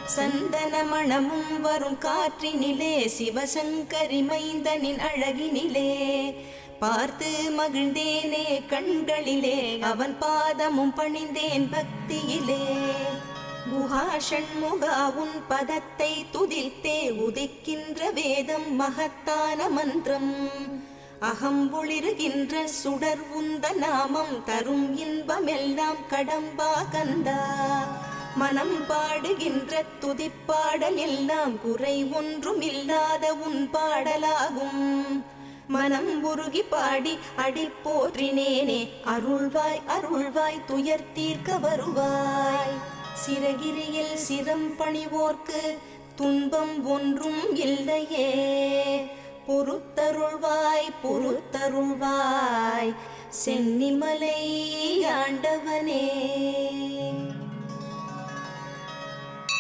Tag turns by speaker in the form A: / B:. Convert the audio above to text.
A: சந்தன மணமும் வரும் காற்றினிலே சிவசங்கரி மைந்தனின் அழகினிலே பார்த்து மகிழ்ந்தேனே கண்களிலே அவன் பாதமும் பணிந்தேன் பக்தியிலே குஹாஷண்முகா உன் பதத்தை துதித்தே உதிக்கின்ற வேதம் மகத்தான மந்திரம் அகம் ஒளிருகின்ற சுடர் உந்த நாமம் தரும் இன்பமெல்லாம் கடம்பா கந்தா மனம் பாடுகின்ற துதிப்பாடல் எல்லாம் குறை ஒன்றும் இல்லாத உன் பாடலாகும் மனம் உருகி பாடி அடி போற்றினேனே அருள்வாய் அருள்வாய் துயர் தீர்க்க வருவாய் சிறகிரியில் சிரம் பணிவோர்க்கு துன்பம் ஒன்றும் இல்லையே பொறுத்தருள்வாய் பொறுத்தருள்வாய் சென்னிமலை ஆண்டவனே.